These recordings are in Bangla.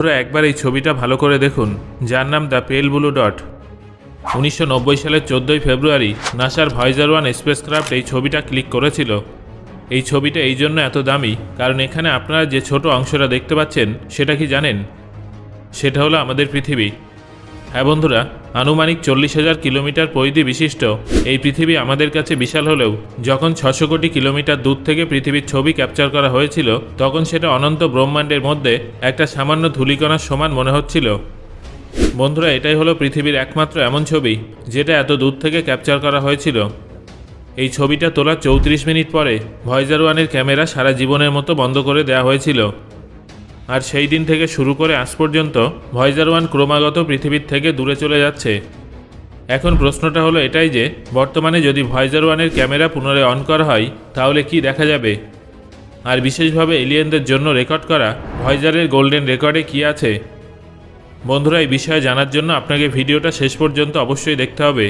বন্ধুরা একবার এই ছবিটা ভালো করে দেখুন, যার নাম দ্য পেল ব্লু ডট। 1990 সালের 14ই ফেব্রুয়ারি নাসার ভয়েজার 1 স্পেসক্রাফট এই ছবিটা ক্লিক করেছিল। এই ছবিটা এই জন্য এত দামি কারণ এখানে আপনারা যে ছোট অংশটা দেখতে পাচ্ছেন সেটা কি জানেন? সেটা হলো আমাদের পৃথিবী। হ্যাঁ বন্ধুরা, আনুমানিক 40,000 কিলোমিটার পরিধি বিশিষ্ট এই পৃথিবী আমাদের কাছে বিশাল হলেও যখন 600 কোটি কিলোমিটার দূর থেকে পৃথিবীর ছবি ক্যাপচার করা হয়েছিল তখন সেটা অনন্ত ব্রহ্মাণ্ডের মধ্যে একটা সামান্য ধূলিকণার সমান মনে হচ্ছিল। বন্ধুরা, এটাই হলো পৃথিবীর একমাত্র এমন ছবি যেটা এত দূর থেকে ক্যাপচার করা হয়েছিল। এই ছবিটা তোলার 34 মিনিট পরে ভয়েজার 1-এর ক্যামেরা সারা জীবনের মতো বন্ধ করে দেওয়া হয়েছিল। আর সেই দিন থেকে শুরু করে আজ পর্যন্ত ভয়েজার 1 ক্রমাগত পৃথিবীর থেকে দূরে চলে যাচ্ছে। এখন প্রশ্নটা হলো এটাই যে বর্তমানে যদি ভয়েজার 1-এর ক্যামেরা পুনরায় অন করা হয় তাহলে কি দেখা যাবে, আর বিশেষভাবে এলিয়েনদের জন্য রেকর্ড করা ভয়েজারের গোল্ডেন রেকর্ডে কি আছে। বন্ধুরা, এই বিষয়ে জানার জন্য আপনাকে ভিডিওটা শেষ পর্যন্ত অবশ্যই দেখতে হবে।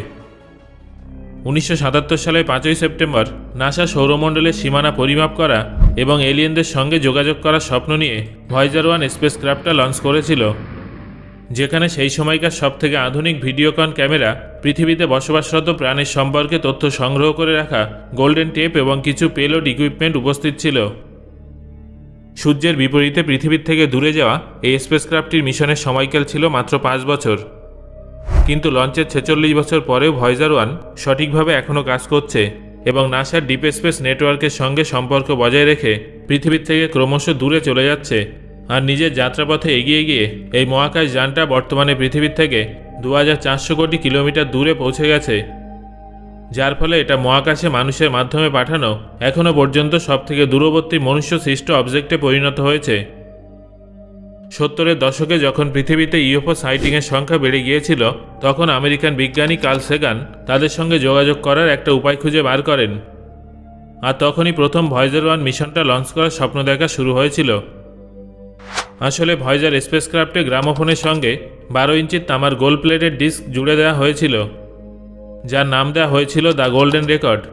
1977 সালের 5ই সেপ্টেম্বর নাসা সৌরমণ্ডলের সীমানা পরিমাপ করা এবং এলিয়েনদের সঙ্গে যোগাযোগ করার স্বপ্ন নিয়ে ভয়েজার 1 স্পেসক্রাফটটা লঞ্চ করেছিল, যেখানে সেই সময়কার সবথেকে আধুনিক ভিডিওকন ক্যামেরা, পৃথিবীতে বসবাসরত প্রাণীর সম্পর্কে তথ্য সংগ্রহ করে রাখা গোল্ডেন টেপ এবং কিছু পেলোড ইকুইপমেন্ট উপস্থিত ছিল। সূর্যের বিপরীতে পৃথিবীর থেকে দূরে যাওয়া এই স্পেসক্রাফটটির মিশনের সময়কাল ছিল মাত্র 5 বছর। কিন্তু লঞ্চের 46 বছর পরেও ভয়েজার 1 সঠিকভাবে এখনও কাজ করছে এবং নাসার ডিপ স্পেস নেটওয়ার্কের সঙ্গে সম্পর্ক বজায় রেখে পৃথিবীর থেকে ক্রমশ দূরে চলে যাচ্ছে। আর নিজের যাত্রাপথে এগিয়ে গিয়ে এই মহাকাশ যানটা বর্তমানে পৃথিবীর থেকে 2400 কোটি কিলোমিটার দূরে পৌঁছে গেছে, যার ফলে এটা মহাকাশে মানুষের মাধ্যমে পাঠানো এখনও পর্যন্ত সবথেকে দূরবর্তী মনুষ্য সৃষ্ট অবজেক্টে পরিণত হয়েছে। 70-এর দশকে যখন পৃথিবীতে ইউএফও সাইটিংয়ের সংখ্যা বেড়ে গিয়েছিল তখন আমেরিকান বিজ্ঞানী কার্ল সেগান তাদের সঙ্গে যোগাযোগ করার একটা উপায় খুঁজে বার করেন। আর তখনই প্রথম ভয়েজার 1 মিশনটা লঞ্চ করার স্বপ্ন দেখা শুরু হয়েছিল। আসলে ভয়েজার স্পেসক্রাফটে গ্রামোফোনের সঙ্গে 12 ইঞ্চির তামার গোল্ড প্লেটেড ডিস্ক জুড়ে দেওয়া হয়েছিল, যার নাম দেওয়া হয়েছিল দ্য গোল্ডেন রেকর্ড।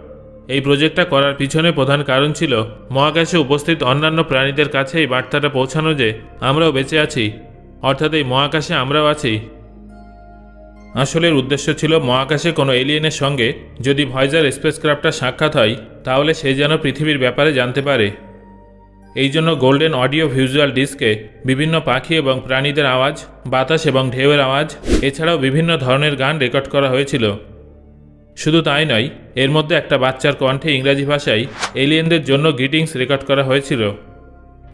এই প্রজেক্টটা করার পিছনে প্রধান কারণ ছিল মহাকাশে উপস্থিত অন্যান্য প্রাণীদের কাছে এই বার্তাটা পৌঁছানো যে আমরাও বেঁচে আছি, অর্থাৎ এই মহাকাশে আমরাও আছি। আসলে উদ্দেশ্য ছিল মহাকাশে কোনো এলিয়েনের সঙ্গে যদি ভয়েজার স্পেসক্রাফটটা সাক্ষাৎ হয় তাহলে সে যেন পৃথিবীর ব্যাপারে জানতে পারে। এই জন্য গোল্ডেন অডিও ভিজুয়াল ডিস্কে বিভিন্ন পাখি এবং প্রাণীদের আওয়াজ, বাতাস এবং ঢেউয়ের আওয়াজ, এছাড়াও বিভিন্ন ধরনের গান রেকর্ড করা হয়েছিল। শুধু তাই নয়, এর মধ্যে একটা বাচ্চার কণ্ঠে ইংরাজি ভাষায় এলিয়েনদের জন্য গ্রিটিংস রেকর্ড করা হয়েছিল।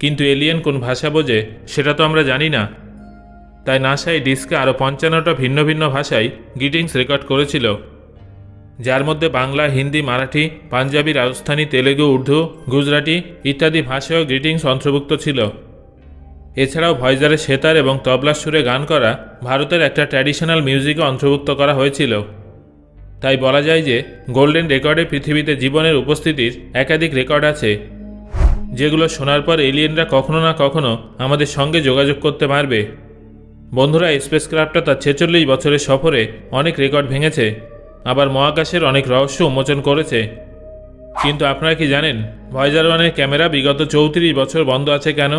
কিন্তু এলিয়েন কোন ভাষা বোঝে সেটা তো আমরা জানি না, তাই নাসা এই ডিস্কে আরও 55টা ভিন্ন ভিন্ন ভাষায় গ্রিটিংস রেকর্ড করেছিল, যার মধ্যে বাংলা, হিন্দি, মারাঠি, পাঞ্জাবি, রাজস্থানী, তেলেগু, উর্দু, গুজরাটি ইত্যাদি ভাষায়ও গ্রিটিংস অন্তর্ভুক্ত ছিল। এছাড়াও ভয়েজারের সেতার এবং তবলার সুরে গান করা ভারতের একটা ট্র্যাডিশনাল মিউজিকও অন্তর্ভুক্ত করা হয়েছিল। তাই বলা যায় যে গোল্ডেন রেকর্ডে পৃথিবীতে জীবনের উপস্থিতির একাধিক রেকর্ড আছে, যেগুলো শোনার পর এলিয়েনরা কখনো না কখনো আমাদের সঙ্গে যোগাযোগ করতে পারবে। বন্ধুরা, স্পেসক্রাফটটা তার 46 বছরের সফরে অনেক রেকর্ড ভেঙেছে, আবার মহাকাশের অনেক রহস্য উন্মোচন করেছে। কিন্তু আপনারা কি জানেন ভয়েজার 1-এর ক্যামেরা বিগত 34 বছর বন্ধ আছে কেন?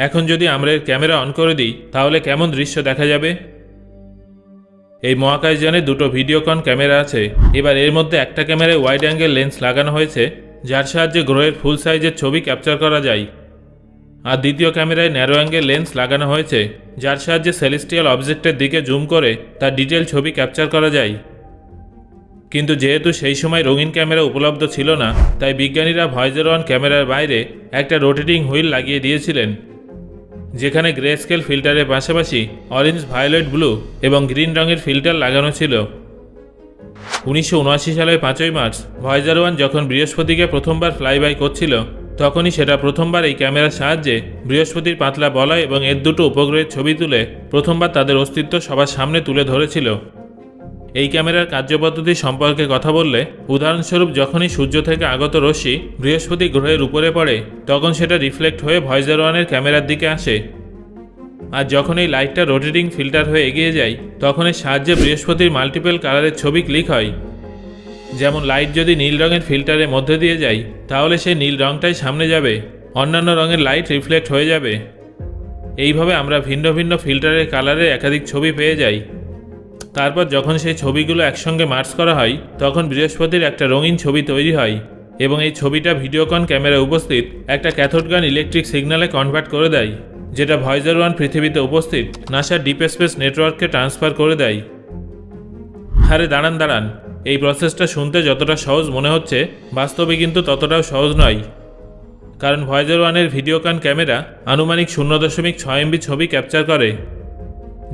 এখন যদি আমরা এর ক্যামেরা অন করে দিই তাহলে কেমন দৃশ্য দেখা যাবে? এই মহাকাশযানে দুটো ভিডিওকন ক্যামেরা আছে। এবার এর মধ্যে একটা ক্যামেরায় ওয়াইড অ্যাঙ্গেল লেন্স লাগানো হয়েছে, যার সাহায্যে গ্রহের ফুল সাইজের ছবি ক্যাপচার করা যায়। আর দ্বিতীয় ক্যামেরায় ন্যারো অ্যাঙ্গেল লেন্স লাগানো হয়েছে, যার সাহায্যে সেলেস্টিয়াল অবজেক্টের দিকে জুম করে তার ডিটেল ছবি ক্যাপচার করা যায়। কিন্তু যেহেতু সেই সময় রঙিন ক্যামেরা উপলব্ধ ছিল না, তাই বিজ্ঞানীরা ভয়েজার 1 ক্যামেরার বাইরে একটা রোটেটিং হুইল লাগিয়ে দিয়েছিলেন, যেখানে গ্রে স্কেল ফিল্টারের পাশাপাশি অরেঞ্জ, ভায়োলেট, ব্লু এবং গ্রিন রঙের ফিল্টার লাগানো ছিল। 1979 সালের 5ই মার্চ ভয়েজার 1 যখন বৃহস্পতিকে প্রথমবার ফ্লাইবাই করছিল তখনই সেটা প্রথমবার এই ক্যামেরার সাহায্যে বৃহস্পতির পাতলা বলয় এবং এর দুটো উপগ্রহের ছবি তুলে প্রথমবার তাদের অস্তিত্ব সবার সামনে তুলে ধরেছিল। এই ক্যামেরার কার্যপদ্ধতি সম্পর্কে কথা বললে, উদাহরণস্বরূপ যখনই সূর্য থেকে আগত রশ্মি বৃহস্পতি গ্রহের উপরে পড়ে তখন সেটা রিফ্লেক্ট হয়ে ভয়েজার 1-এর ক্যামেরার দিকে আসে, আর যখন এই লাইটটা রোটেটিং ফিল্টার হয়ে এগিয়ে যায় তখন এর সাহায্যে বৃহস্পতির মাল্টিপল কালারের ছবি ক্লিক হয়। যেমন লাইট যদি নীল রঙের ফিল্টারের মধ্যে দিয়ে যায় তাহলে সেই নীল রঙটাই সামনে যাবে, অন্যান্য রঙের লাইট রিফ্লেক্ট হয়ে যাবে। এইভাবে আমরা ভিন্ন ভিন্ন ফিল্টারের কালারের একাধিক ছবি পেয়ে যাই। তারপর যখন সেই ছবিগুলো একসঙ্গে মার্জ করা হয় তখন বৃহস্পতির একটা রঙিন ছবি তৈরি হয় এবং এই ছবিটা ভিডিওকন ক্যামেরায় উপস্থিত একটা ক্যাথোড গান ইলেকট্রিক সিগন্যালে কনভার্ট করে দেয়, যেটা ভয়েজার 1 পৃথিবীতে উপস্থিত নাসার ডিপ স্পেস নেটওয়ার্ককে ট্রান্সফার করে দেয়। আরে দাঁড়ান, এই প্রসেসটা শুনতে যতটা সহজ মনে হচ্ছে বাস্তবে কিন্তু ততটাও সহজ নয়। কারণ ভয়েজার 1-এর ভিডিওকন ক্যামেরা আনুমানিক 0.6 MB ছবি ক্যাপচার করে,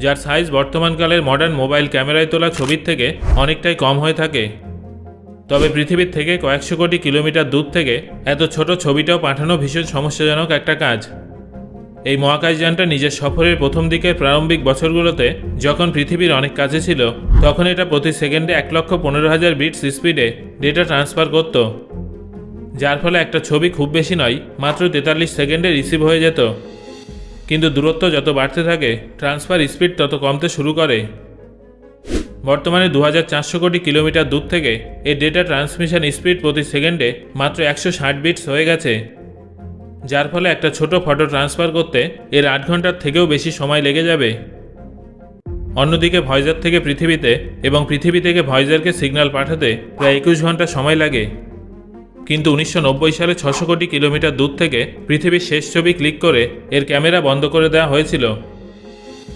যার সাইজ বর্তমানকালের মডার্ন মোবাইল ক্যামেরায় তোলা ছবির থেকে অনেকটাই কম হয়ে থাকে। তবে পৃথিবীর থেকে কয়েকশো কোটি কিলোমিটার দূর থেকে এত ছোট ছবিটাও পাঠানো ভীষণ সমস্যাজনক একটা কাজ। এই মহাকাশযানটা নিজের সফরের প্রথম দিকের প্রারম্ভিক বছরগুলোতে যখন পৃথিবীর অনেক কাছে ছিল তখন এটা প্রতি সেকেন্ডে 1,15,000 বিটস স্পিডে ডেটা ট্রান্সফার করত, যার ফলে একটা ছবি খুব বেশি নয়, মাত্র 43 সেকেন্ডে রিসিভ হয়ে যেত। কিন্তু দূরত্ব যত বাড়তে থাকে ট্রান্সফার স্পিড তত কমতে শুরু করে। বর্তমানে 2400 কোটি কিলোমিটার দূর থেকে এই ডেটা ট্রান্সমিশন স্পিড প্রতি সেকেন্ডে মাত্র 160 বিটস হয়ে গেছে, যার ফলে একটা ছোট ফটো ট্রান্সফার করতে এর 8 ঘন্টার থেকেও বেশি সময় লেগে যাবে। অন্যদিকে ভয়েজার থেকে পৃথিবীতে এবং পৃথিবী থেকে ভয়েজারকে সিগন্যাল পাঠাতে প্রায় 21 ঘন্টা সময় লাগে। কিন্তু 1990 সালে 600 কোটি কিলোমিটার দূর থেকে পৃথিবীর শেষ ছবি ক্লিক করে এর ক্যামেরা বন্ধ করে দেওয়া হয়েছিল।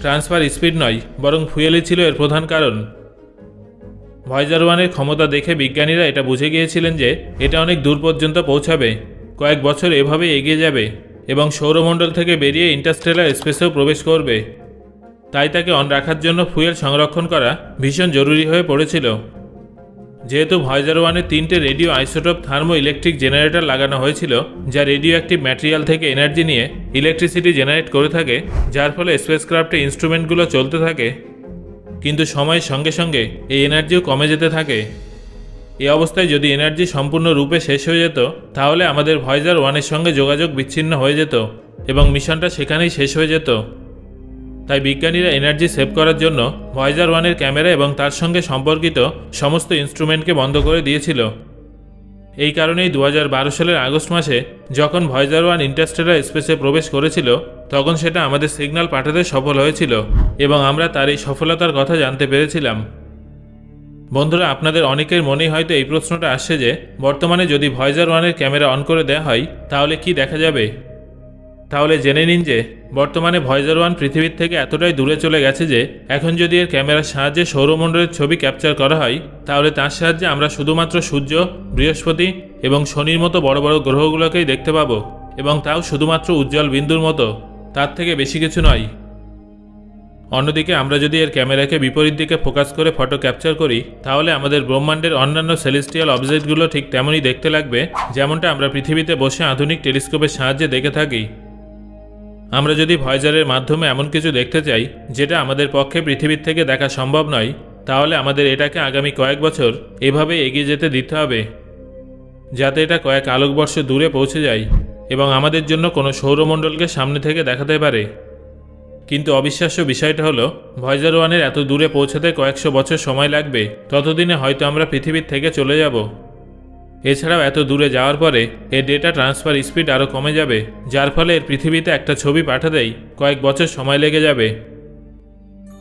ট্রান্সফার স্পিড নয়, বরং ফুয়েলই ছিল এর প্রধান কারণ। ভয়েজার 1-এর ক্ষমতা দেখে বিজ্ঞানীরা এটা বুঝে গিয়েছিলেন যে এটা অনেক দূর পর্যন্ত পৌঁছাবে, কয়েক বছর এভাবেই এগিয়ে যাবে এবং সৌরমণ্ডল থেকে বেরিয়ে ইন্টারস্টেলার স্পেসেও প্রবেশ করবে। তাই তাকে অন রাখার জন্য ফুয়েল সংরক্ষণ করা ভীষণ জরুরি হয়ে পড়েছিল। যেহেতু ভয়েজার 1-এর 3টে radio isotope thermo electric generator লাগানো হয়েছিল, যা রেডিও অ্যাক্টিভ ম্যাটেরিয়াল থেকে এনার্জি নিয়ে ইলেকট্রিসিটি জেনারেট করে থাকে, যার ফলে স্পেসক্রাফ্টের ইনস্ট্রুমেন্টগুলো চলতে থাকে। কিন্তু সময়ের সঙ্গে সঙ্গে এই এনার্জিও কমে যেতে থাকে। এই অবস্থায় যদি এনার্জি সম্পূর্ণরূপে শেষ হয়ে যেত তাহলে আমাদের ভয়েজার 1-এর সঙ্গে যোগাযোগ বিচ্ছিন্ন হয়ে যেত এবং মিশনটা সেখানেই শেষ হয়ে যেত। তাই বিজ্ঞানীরা এনার্জি সেভ করার জন্য ভয়েজার 1-এর ক্যামেরা এবং তার সঙ্গে সম্পর্কিত সমস্ত ইনস্ট্রুমেন্টকে বন্ধ করে দিয়েছিল। এই কারণেই 2012 সালের আগস্ট মাসে যখন ভয়েজার 1 ইন্টারস্টেলার স্পেসে প্রবেশ করেছিল তখন সেটা আমাদের সিগন্যাল পাঠাতে সফল হয়েছিল এবং আমরা তার এই সফলতার কথা জানতে পেরেছিলাম। বন্ধুরা, আপনাদের অনেকের মনেই হয়তো এই প্রশ্নটা আসছে যে বর্তমানে যদি ভয়েজার 1-এর ক্যামেরা অন করে দেওয়া হয় তাহলে কি দেখা যাবে। তাহলে জেনে নিন যে বর্তমানে ভয়েজার 1 পৃথিবীর থেকে এতটাই দূরে চলে গেছে যে এখন যদি এর ক্যামেরার সাহায্যে সৌরমণ্ডলের ছবি ক্যাপচার করা হয় তাহলে তার সাহায্যে আমরা শুধুমাত্র সূর্য, বৃহস্পতি এবং শনির মতো বড় বড় গ্রহগুলোকেই দেখতে পাবো, এবং তাও শুধুমাত্র উজ্জ্বল বিন্দুর মতো, তার থেকে বেশি কিছু নয়। অন্যদিকে আমরা যদি এর ক্যামেরাকে বিপরীত দিকে ফোকাস করে ফটো ক্যাপচার করি তাহলে আমাদের ব্রহ্মাণ্ডের অন্যান্য সেলেস্টিয়াল অবজেক্টগুলো ঠিক তেমনই দেখতে লাগবে যেমনটা আমরা পৃথিবীতে বসে আধুনিক টেলিস্কোপের সাহায্যে দেখে থাকি। আমরা যদি ভয়েজারের মাধ্যমে এমন কিছু দেখতে চাই যেটা আমাদের পক্ষে পৃথিবীর থেকে দেখা সম্ভব নয় তাহলে আমাদের এটাকে আগামী কয়েক বছর এভাবে এগিয়ে যেতে দিতে হবে, যাতে এটা কয়েক আলোকবর্ষ দূরে পৌঁছে যায় এবং আমাদের জন্য কোনো সৌরমণ্ডলকে সামনে থেকে দেখাতে পারে। কিন্তু অবিশ্বাস্য বিষয়টা হলো ভয়েজার 1-এর এত দূরে পৌঁছাতে কয়েকশো বছর সময় লাগবে, ততদিনে হয়তো আমরা পৃথিবীর থেকে চলে যাব। এছাড়াও এত দূরে যাওয়ার পরে এর ডেটা ট্রান্সফার স্পিড আরও কমে যাবে, যার ফলে এর পৃথিবীতে একটা ছবি পাঠাতেই কয়েক বছর সময় লেগে যাবে।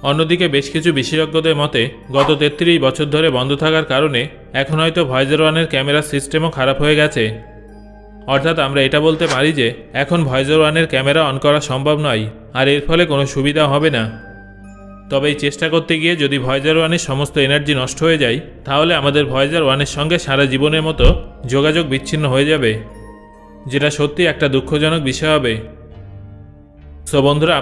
অন্যদিকে বেশ কিছু বিশেষজ্ঞদের মতে গত 33 বছর ধরে বন্ধ থাকার কারণে এখন হয়তো ভয়েজার 1-এর ক্যামেরার সিস্টেমও খারাপ হয়ে গেছে। অর্থাৎ আমরা এটা বলতে পারি যে এখন ভয়েজার 1-এর ক্যামেরা অন করা সম্ভব নয় আর এর ফলে কোনো সুবিধা হবে না। তবে এই চেষ্টা করতে গিয়ে যদি ভয়েজার 1-এর সমস্ত এনার্জি নষ্ট হয়ে যায় তাহলে আমাদের ভয়েজার 1-এর সঙ্গে সারা জীবনের মতো যোগাযোগ বিচ্ছিন্ন হয়ে যাবে, যেটা সত্যি একটা দুঃখজনক বিষয় হবে। সো বন্ধুরা,